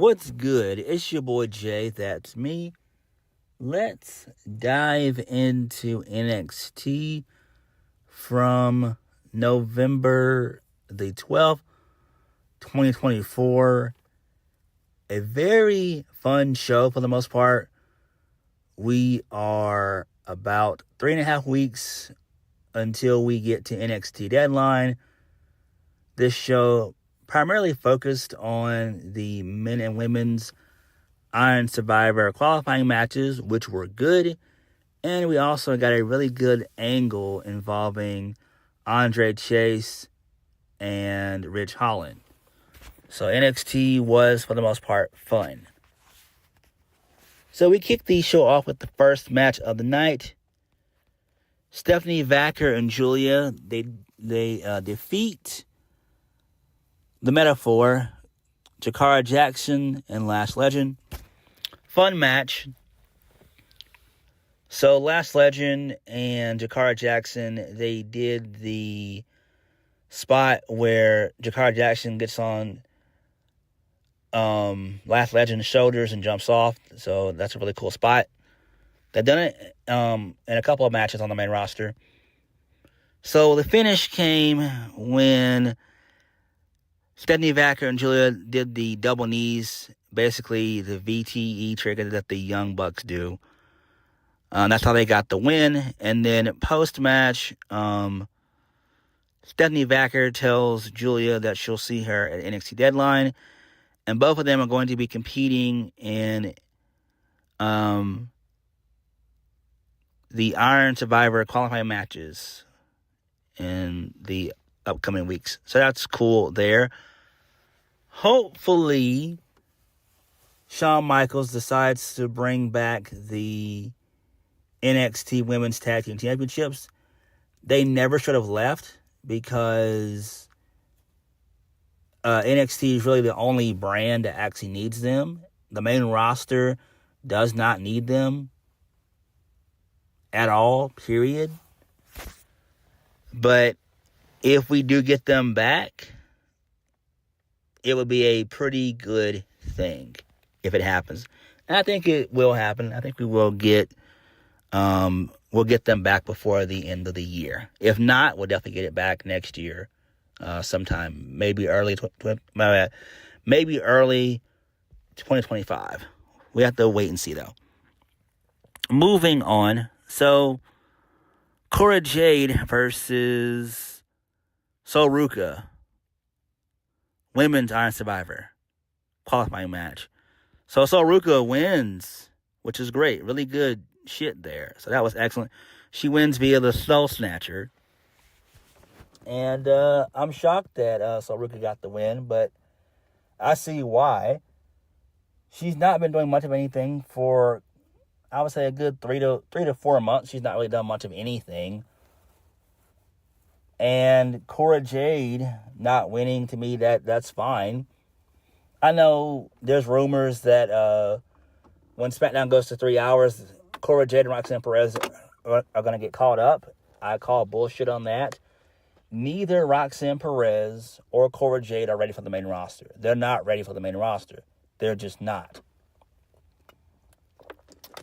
What's good? It's your boy Jay. That's me. Let's dive into NXT from November the 12th, 2024. A very fun show for the most part. We are about 3.5 weeks until we get to NXT deadline. This show primarily focused on the men and women's Iron Survivor qualifying matches, which were good. And we also got a really good angle involving Andre Chase and Rich Holland. So NXT was, for the most part, fun. So we kicked the show off with the first match of the night. Stephanie Vacker and Julia, they defeat the Metaphor, Jakara Jackson, and Lash Legend. Fun match. So Lash Legend and Jakara Jackson, they did the spot where Jakara Jackson gets on Lash Legend's shoulders and jumps off. So that's a really cool spot. They've done it in a couple of matches on the main roster. So the finish came when Stephanie Vacker and Julia did the double knees, basically the VTE trigger that the Young Bucks do. That's how they got the win. And then post-match, Stephanie Vacker tells Julia that she'll see her at NXT Deadline. And both of them are going to be competing in the Iron Survivor qualifying matches in the upcoming weeks. So that's cool there. Hopefully, Shawn Michaels decides to bring back the NXT Women's Tag Team Championships. They never should have left because NXT is really the only brand that actually needs them. The main roster does not need them at all, period. But if we do get them back, it would be a pretty good thing if it happens. And I think it will happen. I think we will get them back before the end of the year. If not, we'll definitely get it back next year, sometime, maybe early 2025. We have to wait and see though. Moving on, so Cora Jade versus Ruca, Women's Iron Survivor qualifying match. So Ruca wins, which is great. Really good shit there. So that was excellent. She wins via the Soul Snatcher. And I'm shocked that Ruca got the win, but I see why. She's not been doing much of anything for, I would say, a good 3 to 4 months. She's not really done much of anything. And Cora Jade not winning, to me, that's fine. I know there's rumors that when SmackDown goes to 3 hours, Cora Jade and Roxanne Perez are going to get caught up. I call bullshit on that. Neither Roxanne Perez or Cora Jade are ready for the main roster. They're not ready for the main roster. They're just not.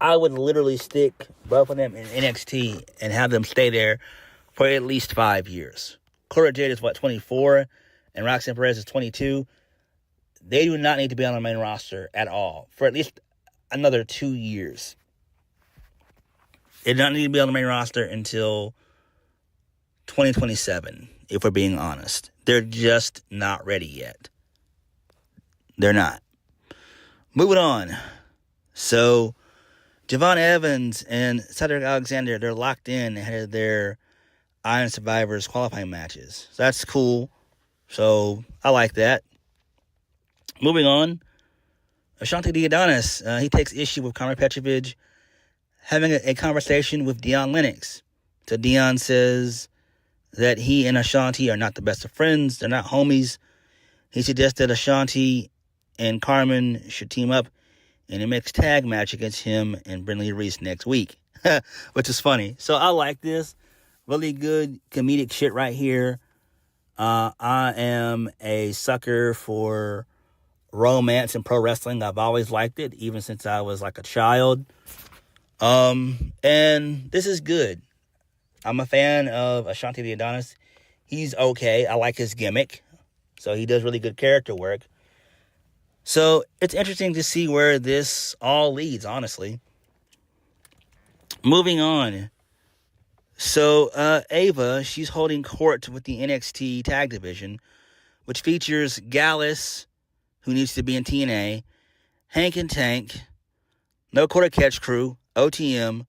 I would literally stick both of them in NXT and have them stay there for at least 5 years. Cora Jade is, 24, and Roxanne Perez is 22. They do not need to be on the main roster at all for at least another 2 years. They don't need to be on the main roster until 2027, if we're being honest. They're just not ready yet. They're not. Moving on. So, Javon Evans and Cedric Alexander, they're locked in ahead of their Iron Survivors qualifying matches. So that's cool. So I like that. Moving on. Ashante Diadonis, he takes issue with Conor Petrovich having a conversation with Dion Lennox. So Dion says that he and Ashante are not the best of friends. They're not homies. He suggested Ashante and Carmen should team up in a mixed tag match against him and Brindley Reese next week, which is funny. So I like this. Really good comedic shit right here. I am a sucker for romance in pro wrestling. I've always liked it, even since I was like a child. And this is good. I'm a fan of Ashanti the Adonis. He's okay. I like his gimmick. So he does really good character work. So it's interesting to see where this all leads, honestly. Moving on. So Ava, she's holding court with the NXT tag division, which features Gallus, who needs to be in TNA, Hank and Tank, No Quarter Catch Crew, OTM,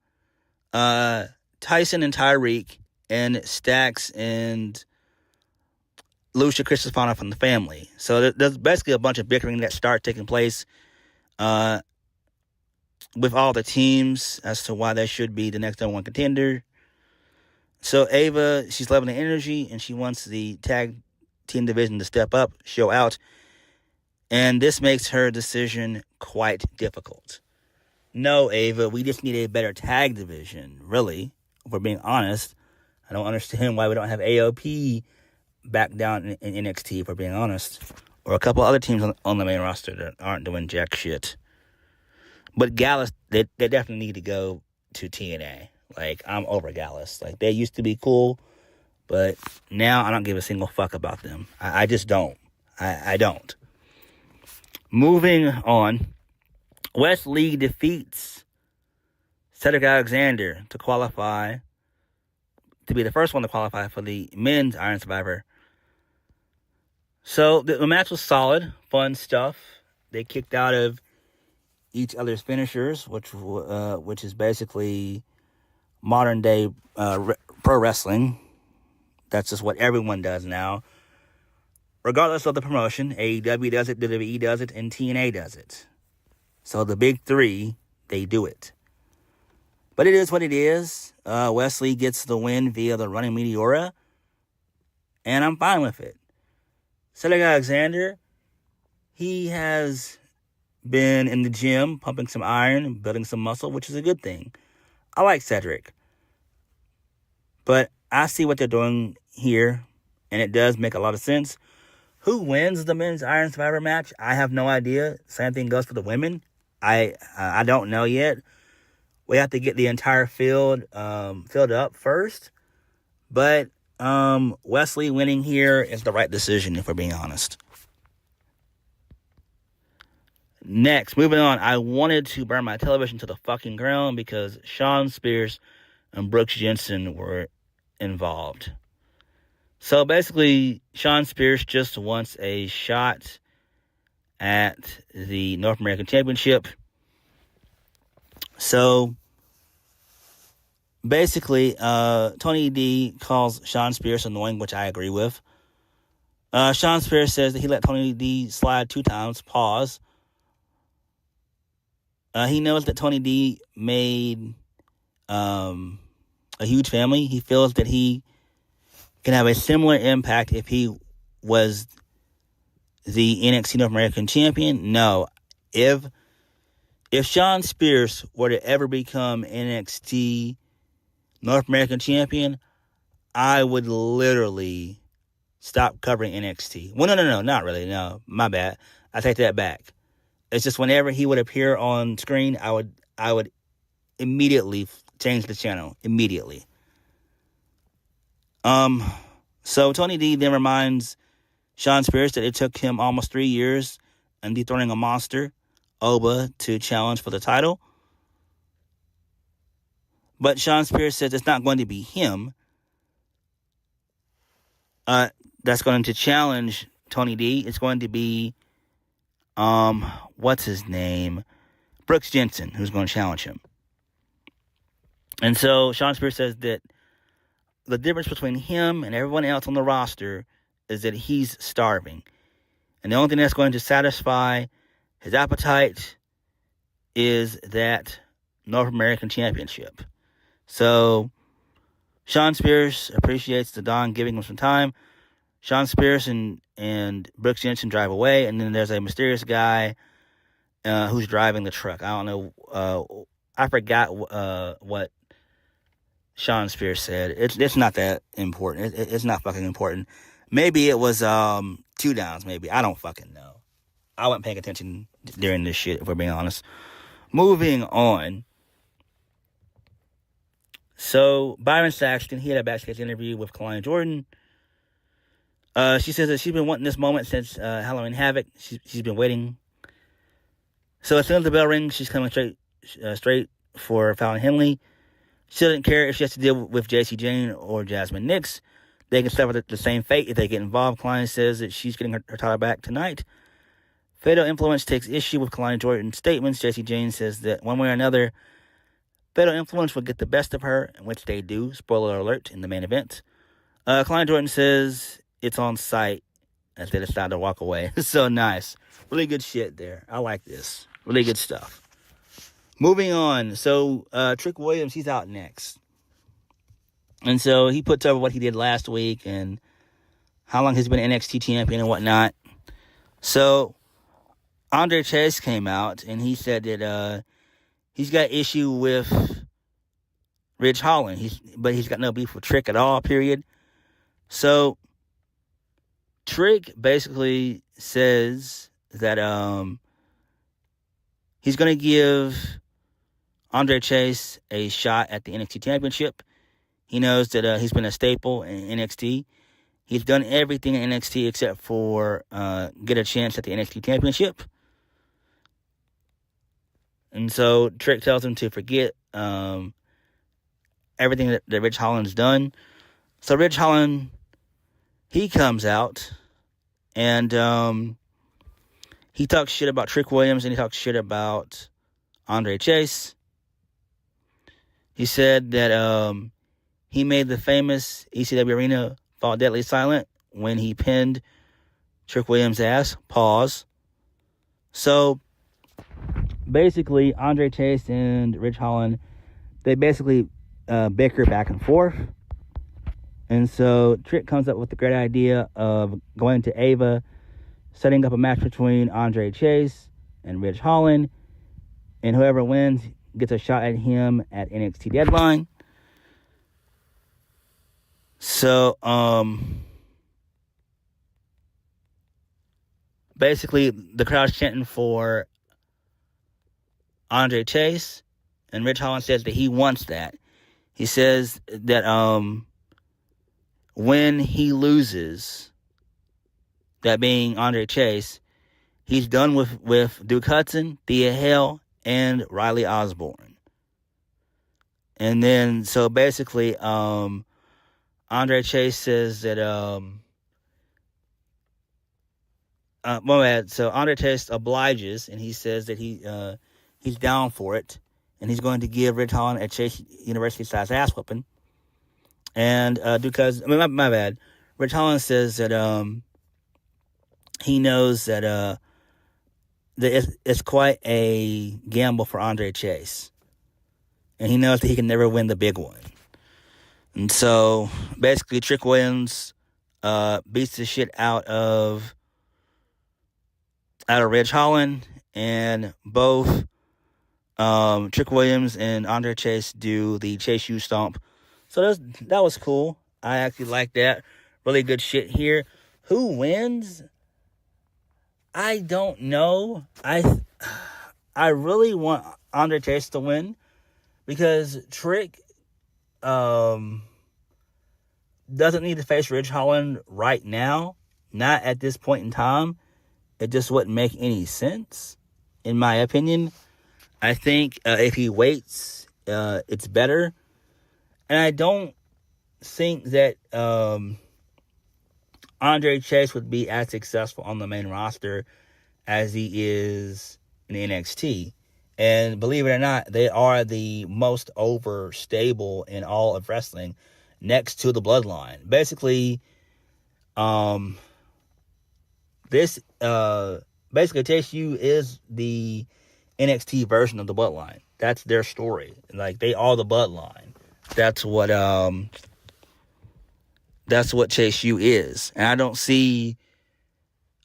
Tyson and Tyreek, and Stax and Lucia Cristofano from the family. So there's basically a bunch of bickering that starts taking place with all the teams as to why they should be the next number one contender. So Ava, she's loving the energy, and she wants the tag team division to step up, show out, and this makes her decision quite difficult. No, Ava, we just need a better tag division, really, if we're being honest. I don't understand why we don't have AOP back down in NXT, if we're being honest. Or a couple other teams on the main roster that aren't doing jack shit. But Gallus, they definitely need to go to TNA. Like, I'm over Gallus. Like, they used to be cool, but now I don't give a single fuck about them. I just don't. I don't. Moving on. Wes Lee defeats Cedric Alexander to qualify, to be the first one to qualify for the men's Iron Survivor. So the match was solid, fun stuff. They kicked out of each other's finishers, which is basically modern day pro wrestling. That's just what everyone does now, regardless of the promotion. AEW does it, WWE does it, and TNA does it. So the big three, they do it. But it is what it is. Wes Lee gets the win via the running Meteora, and I'm fine with it. Cedric Alexander, he has been in the gym, pumping some iron, building some muscle, which is a good thing. I like Cedric. But I see what they're doing here, and it does make a lot of sense. Who wins the men's Iron Survivor match? I have no idea. Same thing goes for the women. I don't know yet. We have to get the entire field filled up first. But Wes Lee winning here is the right decision, if we're being honest. Next, moving on, I wanted to burn my television to the fucking ground because Shawn Spears and Brooks Jensen were involved. So basically, Shawn Spears just wants a shot at the North American Championship. So basically, Tony D calls Shawn Spears annoying, which I agree with. Shawn Spears says that he let Tony D slide 2 times. Pause. He knows that Tony D made a huge family. He feels that he can have a similar impact if he was the NXT North American champion. No. If Shawn Spears were to ever become NXT North American champion, I would literally stop covering NXT. Well, no, not really. No, my bad. I take that back. It's just whenever he would appear on screen, I would immediately change the channel. Immediately. So Tony D then reminds Shawn Spears that it took him almost 3 years and dethroning a monster, Oba, to challenge for the title. But Shawn Spears says it's not going to be him that's going to challenge Tony D. It's going to be what's his name? Brooks Jensen, who's going to challenge him. And so Shawn Spears says that the difference between him and everyone else on the roster is that he's starving. And the only thing that's going to satisfy his appetite is that North American Championship. So Shawn Spears appreciates the Don giving him some time. Shawn Spears and Brooks Jensen drive away, and then there's a mysterious guy who's driving the truck. I don't know. I forgot what Shawn Spears said. It's not that important. It's not fucking important. Maybe it was 2 downs. Maybe I don't fucking know. I wasn't paying attention during this shit, if we're being honest. Moving on. So, Byron Saxton, he had a backstage interview with Kalani Jordan. She says that she's been wanting this moment since Halloween Havoc. She's been waiting. So, as soon as the bell rings, she's coming straight for Fallon Henley. She doesn't care if she has to deal with JC Jane or Jasmine Nix. They can suffer the same fate if they get involved. Kalani says that she's getting her title back tonight. Fatal Influence takes issue with Kalani Jordan's statements. JC Jane says that one way or another, Fatal Influence will get the best of her, which they do. Spoiler alert in the main event. Kalani Jordan says it's on site as they decide to walk away. So nice. Really good shit there. I like this. Really good stuff. Moving on. So, Trick Williams, he's out next. And so he puts over what he did last week and how long he's been NXT champion and whatnot. So, Andre Chase came out and he said that he's got issue with Ridge Holland. But he's got no beef with Trick at all, period. So, Trick basically says that he's going to give Andre Chase a shot at the NXT Championship. He knows that he's been a staple in NXT. He's done everything in NXT except for get a chance at the NXT Championship. And so Trick tells him to forget everything that Ridge Holland's done. So Ridge Holland, he comes out and he talks shit about Trick Williams and he talks shit about Andre Chase. He said that he made the famous ECW arena fall deadly silent when he pinned Trick Williams' ass. Pause. So, basically, Andre Chase and Ridge Holland, they basically bicker back and forth. And so, Trick comes up with the great idea of going to Ava, setting up a match between Andre Chase and Ridge Holland, and whoever wins gets a shot at him at NXT Deadline. So, basically, the crowd's chanting for Andre Chase, and Ridge Holland says that he wants that. He says that when he loses, that being Andre Chase, he's done with Duke Hudson, Thea Hale, and Riley Osborne. And then, so basically, Andre Chase says that, so Andre Chase obliges, and he says that he's down for it, and he's going to give Ridge Holland a Chase University-sized ass whooping. And, because, my bad, Ridge Holland says that, he knows that, that it's quite a gamble for Andre Chase. And he knows that he can never win the big one. And so, basically, Trick Williams beats the shit out of Ridge Holland. And both Trick Williams and Andre Chase do the Chase U Stomp. So that was cool. I actually like that. Really good shit here. Who wins? I don't know. I really want Andre Chase to win because Trick doesn't need to face Ridge Holland right now. Not at this point in time. It just wouldn't make any sense, in my opinion. I think if he waits, it's better. And I don't think that Andre Chase would be as successful on the main roster as he is in NXT. And believe it or not, they are the most over stable in all of wrestling next to the Bloodline. Basically, basically Chase U is the NXT version of the Bloodline. That's their story. Like, they are the Bloodline. That's what Chase U is. And I don't see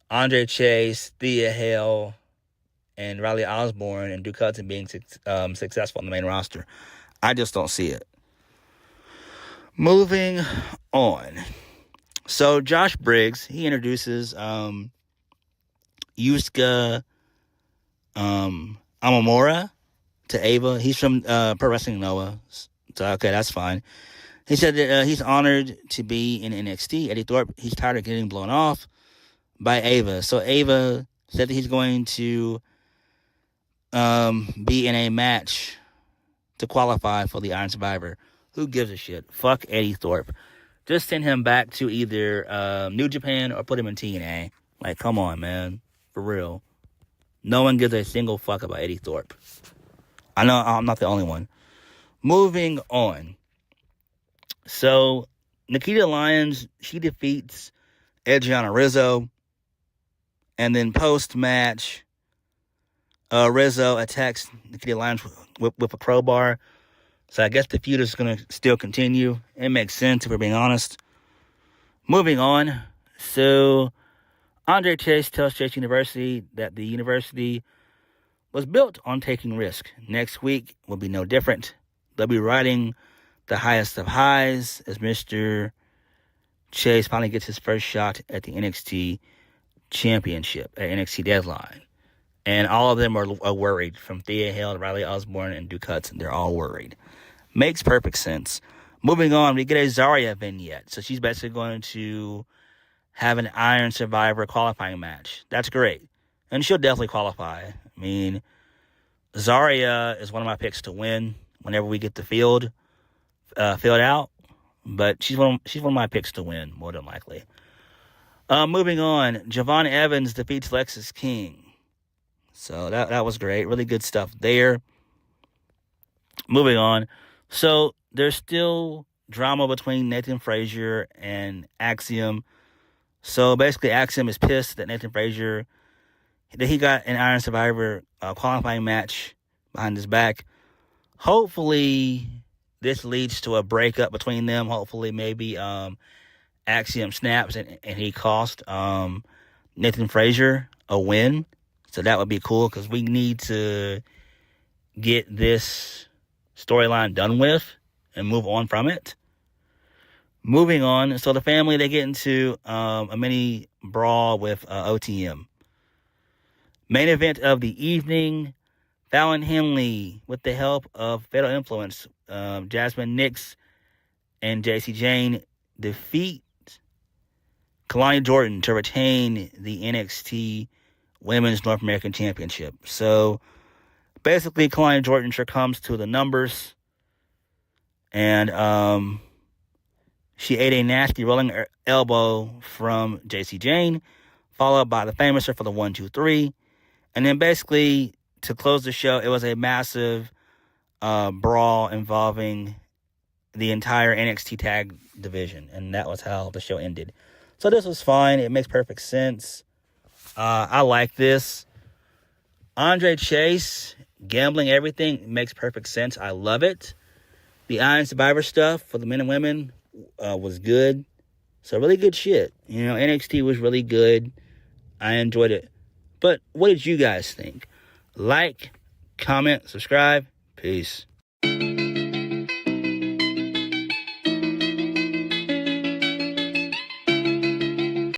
Andre Chase, Thea Hale, and Riley Osborne and Duke Hudson being successful on the main roster. I just don't see it. Moving on. So Josh Briggs, he introduces Yusuke Amamura to Ava. He's from Pro Wrestling Noah. So, okay, that's fine. He said that he's honored to be in NXT. Eddie Thorpe, he's tired of getting blown off by Ava. So Ava said that he's going to be in a match to qualify for the Iron Survivor. Who gives a shit? Fuck Eddie Thorpe. Just send him back to either New Japan or put him in TNA. Like, come on, man. For real. No one gives a single fuck about Eddie Thorpe. I know I'm not the only one. Moving on. So, Nikita Lyons, she defeats Adriana Rizzo. And then post-match, Rizzo attacks Nikita Lyons with a crowbar. So I guess the feud is going to still continue. It makes sense if we're being honest. Moving on. So, Andre Chase tells Chase University that the university was built on taking risk. Next week will be no different. They'll be riding the highest of highs as Mr. Chase finally gets his first shot at the NXT championship at NXT Deadline. And all of them are worried, from Thea Hale to Riley Osborne and Duke Hudson. They're all worried. Makes perfect sense. Moving on, we get a Zarya vignette. So she's basically going to have an Iron Survivor qualifying match. That's great. And she'll definitely qualify. I mean, Zarya is one of my picks to win whenever we get the field filled out. But she's one of my picks to win, more than likely. Moving on, Javon Evans defeats Lexis King. So that was great. Really good stuff there. Moving on. So there's still drama between Nathan Frazier and Axiom. So basically Axiom is pissed that Nathan Frazier, that he got an Iron Survivor qualifying match behind his back. Hopefully this leads to a breakup between them. Hopefully maybe Axiom snaps and he cost Nathan Frazier a win. So that would be cool, because we need to get this storyline done with and move on from it. Moving on, so the family, they get into a mini brawl with OTM. Main event of the evening, Fallon Henley, with the help of Fatal Influence, Jasmine Nix and JC Jane, defeat Kalani Jordan to retain the NXT Women's North American Championship. So, basically, Kalani Jordan succumbs to the numbers. And she ate a nasty rolling elbow from JC Jane, followed by the Famouser for the 1-2-3. And then basically, to close the show, it was a massive brawl involving the entire NXT tag division. And that was how the show ended. So this was fine. It makes perfect sense. I like this. Andre Chase, gambling everything, makes perfect sense. I love it. The Iron Survivor stuff for the men and women was good. So really good shit. You know, NXT was really good. I enjoyed it. But what did you guys think? Like, comment, subscribe. Peace.